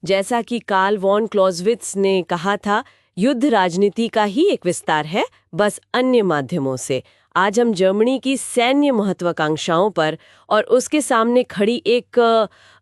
जैसा कि Karl von क्लॉज़विट्ज़ ने कहा था, युद्ध राजनीति का ही एक विस्तार है, बस अन्य माध्यमों से। आज हम जर्मनी की सैन्य महत्वाकांक्षाओं पर और उसके सामने खड़ी एक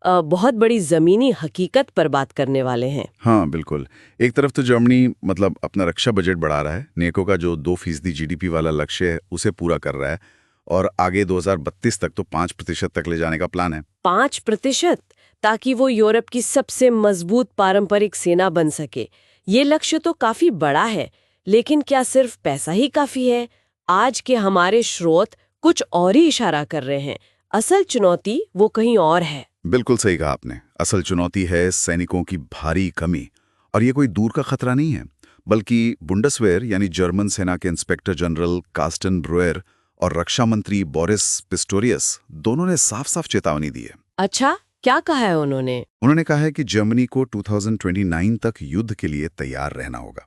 बहुत बड़ी ज़मीनी हकीकत पर बात करने वाले हैं। हाँ बिल्कुल। एक तरफ तो जर्मनी अपना रक्षा बजट बढ़ा रहा है, नेटो का जो 2% जीडीपी वाला लक्ष्य है उसे पूरा कर रहा है, और आगे 2032 तक तो 5% तक ले जाने का प्लान है। 5%, ताकि वो यूरोप की सबसे मजबूत पारंपरिक सेना बन सके। ये लक्ष्य तो काफी बड़ा है, लेकिन क्या सिर्फ पैसा ही काफी है? आज के हमारे स्रोत कुछ और ही इशारा कर रहे हैं। असल चुनौती वो कहीं और है। बिल्कुल सही कहा आपने। असल चुनौती है सैनिकों की भारी कमी, और ये कोई दूर का खतरा नहीं है, बल्कि बुंडसवेयर यानी जर्मन सेना के इंस्पेक्टर जनरल कार्स्टन ब्रुएर और रक्षा मंत्री बोरिस पिस्टोरियस दोनों ने साफ साफ चेतावनी दी है। अच्छा, क्या कहा है उन्होंने? उन्होंने कहा है कि जर्मनी को 2029 तक युद्ध के लिए तैयार रहना होगा।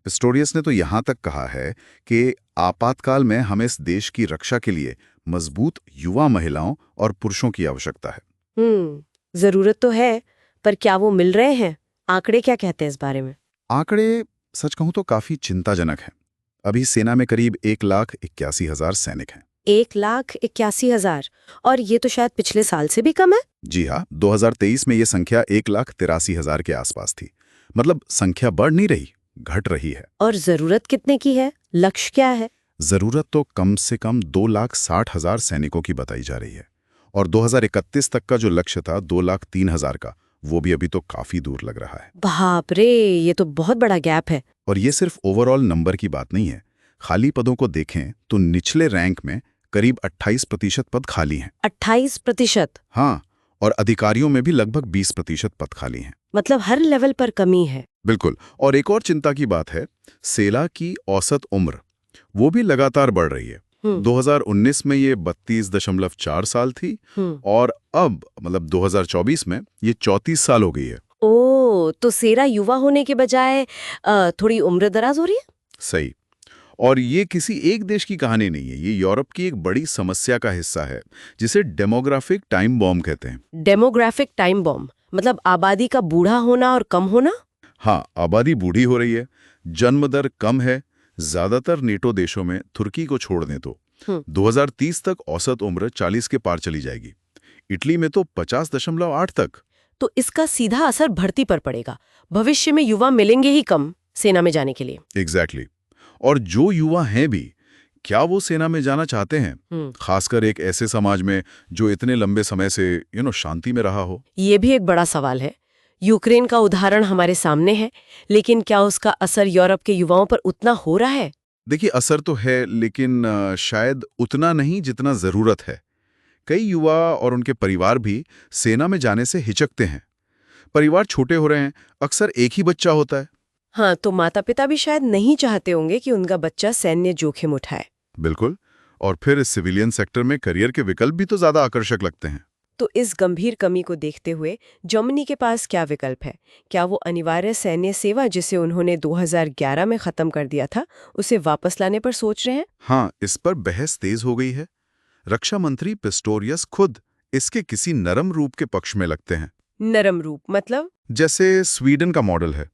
पिस्टोरियस ने तो यहां तक कहा है कि आपातकाल में हमें इस देश की रक्षा के लिए मजबूत युवा महिलाओं और पुरुषों की आवश्यकता है। जरूरत तो है, पर क्या वो मिल रहे हैं? आंकड़े क्या कहते हैं इस बारे में? आंकड़े सच कहूं तो काफी चिंताजनक हैं। अभी सेना में करीब 1,81,000 सैनिक हैं। 1,81,000? और ये तो शायद पिछले साल से भी कम है। जी हाँ, 2023 में ये संख्या 1,83,000 के आसपास थी। संख्या बढ़ नहीं रही, घट रही है। और जरूरत कितने की है? लक्ष्य क्या है? जरूरत तो कम से कम 2,60,000 सैनिकों की बताई जा रही है, और 2031 तक का जो लक्ष्य था 2,03,000 का, वो भी अभी तो काफी दूर लग रहा है। बाप रे, ये तो बहुत बड़ा गैप है। और ये सिर्फ ओवरऑल नंबर की बात नहीं है। खाली पदों को देखें तो निचले रैंक में करीब 28% पद खाली हैं। 28%? हाँ, और अधिकारियों में भी लगभग 20% पद खाली हैं। मतलब हर लेवल पर कमी है। बिल्कुल। और एक और चिंता की बात है, सेना की औसत उम्र वो भी लगातार बढ़ रही है। 2019 में ये 32.4 साल थी, और अब 2024 में ये 34 साल हो गई है। ओ, तो सेना युवा होने के बजाय थोड़ी उम्र दराज हो रही है। सही। और ये किसी एक देश की कहानी नहीं है, ये यूरोप की एक बड़ी समस्या का हिस्सा है, जिसे डेमोग्राफिक टाइम बॉम्ब कहते हैं। डेमोग्राफिक टाइम बॉम्ब मतलब आबादी का बूढ़ा होना और कम होना? हाँ, आबादी बूढ़ी हो रही है, जन्म दर कम है, ज्यादातर नेटो देशों में, तुर्की को छोड़ दें तो 2030 तक औसत उम्र 40 के पार चली जाएगी। इटली में तो 50.8 तक। तो इसका सीधा असर भर्ती पर पड़ेगा। भविष्य में युवा मिलेंगे ही कम सेना में जाने के लिए। एग्जैक्टली। और जो युवा हैं भी, क्या वो सेना में जाना चाहते हैं? खासकर एक ऐसे समाज में जो इतने लंबे समय से शांति में रहा हो। ये भी एक बड़ा सवाल है। यूक्रेन का उदाहरण हमारे सामने है, लेकिन क्या उसका असर यूरोप के युवाओं पर उतना हो रहा है? देखिए, असर तो है, लेकिन शायद उतना नहीं जितना जरूरत है। कई युवा और उनके परिवार भी सेना में जाने से हिचकते हैं। परिवार छोटे हो रहे हैं, अक्सर एक ही बच्चा होता है। हाँ, तो माता पिता भी शायद नहीं चाहते होंगे कि उनका बच्चा सैन्य जोखिम उठाए। बिल्कुल। और फिर सिविलियन सेक्टर में करियर के विकल्प भी तो ज्यादा आकर्षक लगते हैं। तो इस गंभीर कमी को देखते हुए जर्मनी के पास क्या विकल्प है? क्या वो अनिवार्य सैन्य सेवा, जिसे उन्होंने 2011 में खत्म कर दिया था, उसे वापस लाने पर सोच रहे हैं? हाँ, इस पर बहस तेज हो गई है। रक्षा मंत्री पिस्टोरियस खुद इसके किसी नरम रूप के पक्ष में लगते हैं। नरम रूप मतलब? जैसे स्वीडन का मॉडल है,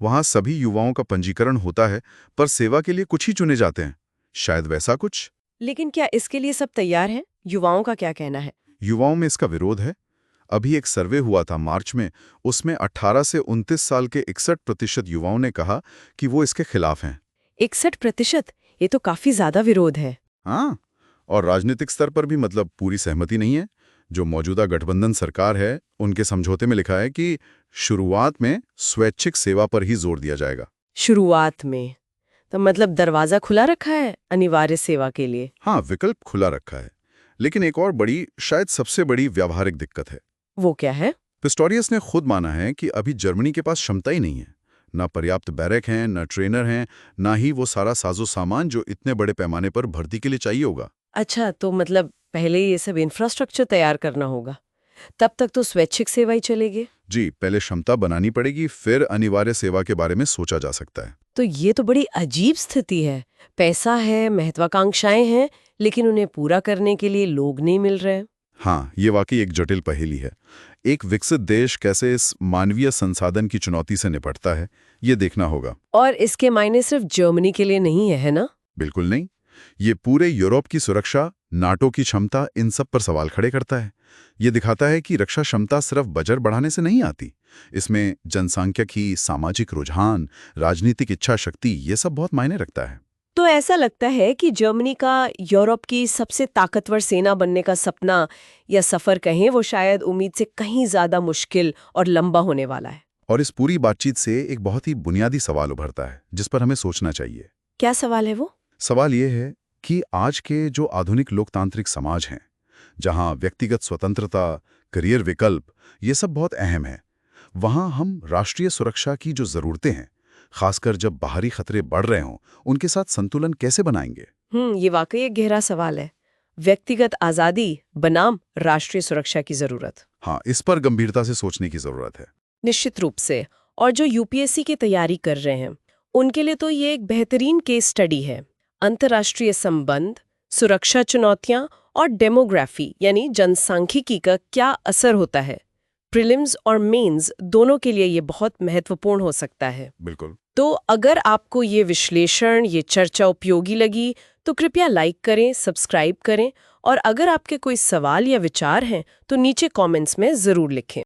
वहां सभी युवाओं का पंजीकरण होता है, पर सेवा के लिए कुछ ही चुने जाते हैं। शायद वैसा कुछ। लेकिन क्या इसके लिए सब तैयार हैं? युवाओं का क्या कहना है? युवाओं में इसका विरोध है। अभी एक सर्वे हुआ था मार्च में, उसमें 18 से 29 साल के 61% युवाओं ने कहा कि वो इसके खिलाफ हैं। 61%? ये तो काफी ज्यादा विरोध है। हाँ, और राजनीतिक स्तर पर भी पूरी सहमति नहीं है। जो मौजूदा गठबंधन सरकार है, उनके समझौते में लिखा है कि शुरुआत में स्वैच्छिक सेवा पर ही जोर दिया जाएगा। शुरुआत में? तो मतलब दरवाजा खुला रखा है अनिवार्य सेवा के लिए? हाँ, विकल्प खुला रखा है। लेकिन एक और बड़ी, शायद सबसे बड़ी व्यावहारिक दिक्कत है। वो क्या है? पिस्टोरियस ने खुद माना है कि अभी जर्मनी के पास क्षमता ही नहीं है। ना पर्याप्त बैरक हैं, ना ट्रेनर हैं, ना ही वो सारा साजो सामान जो इतने बड़े पैमाने पर भर्ती के लिए चाहिए होगा। अच्छा, तो मतलब पहले ये सब इंफ्रास्ट्रक्चर तैयार करना होगा, तब तक तो स्वैच्छिक सेवा ही चलेगी। जी, पहले क्षमता बनानी पड़ेगी, फिर अनिवार्य सेवा के बारे में सोचा जा सकता है। तो ये तो बड़ी अजीब स्थिति है। पैसा है, महत्वाकांक्षाएं हैं, लेकिन उन्हें पूरा करने के लिए लोग नहीं मिल रहे। हाँ, ये वाकई एक जटिल पहेली है। एक विकसित देश कैसे इस मानवीय संसाधन की चुनौती से निपटता है, ये देखना होगा। और इसके मायने सिर्फ जर्मनी के लिए नहीं है ना? बिल्कुल नहीं। ये पूरे यूरोप की सुरक्षा, नाटो की क्षमता, इन सब पर सवाल खड़े करता है। ये दिखाता है कि रक्षा क्षमता सिर्फ बजट बढ़ाने से नहीं आती। इसमें जनसांख्यिकी, सामाजिक रुझान, राजनीतिक इच्छा शक्ति, ये सब बहुत मायने रखता है। तो ऐसा लगता है कि जर्मनी का यूरोप की सबसे ताकतवर सेना बनने का सपना या सफर कहें, वो शायद उम्मीद से कहीं ज्यादा मुश्किल और लंबा होने वाला है। और इस पूरी बातचीत से एक बहुत ही बुनियादी सवाल उभरता है, जिस पर हमें सोचना चाहिए। क्या सवाल है वो? सवाल ये है कि आज के जो आधुनिक लोकतांत्रिक समाज हैं, जहां व्यक्तिगत स्वतंत्रता, करियर विकल्प, ये सब बहुत अहम है, वहां हम राष्ट्रीय सुरक्षा की जो जरूरतें हैं, खासकर जब बाहरी खतरे बढ़ रहे हों, उनके साथ संतुलन कैसे बनाएंगे? ये वाकई एक गहरा सवाल है। व्यक्तिगत आजादी बनाम राष्ट्रीय सुरक्षा की जरूरत। हाँ, इस पर गंभीरता से सोचने की जरूरत है। निश्चित रूप से। और जो यूपीएससी की तैयारी कर रहे हैं, उनके लिए तो ये एक बेहतरीन केस स्टडी है। अंतर्राष्ट्रीय संबंध, सुरक्षा चुनौतियां और डेमोग्राफी यानी जनसांख्यिकी का क्या असर होता है। प्रीलिम्स और मेंस दोनों के लिए ये बहुत महत्वपूर्ण हो सकता है। बिल्कुल। तो अगर आपको ये विश्लेषण, ये चर्चा उपयोगी लगी, तो कृपया लाइक करें, सब्सक्राइब करें और अगर आपके कोई सवाल या विचार हैं, तो नीचे कमेंट्स में ज़रूर लिखें।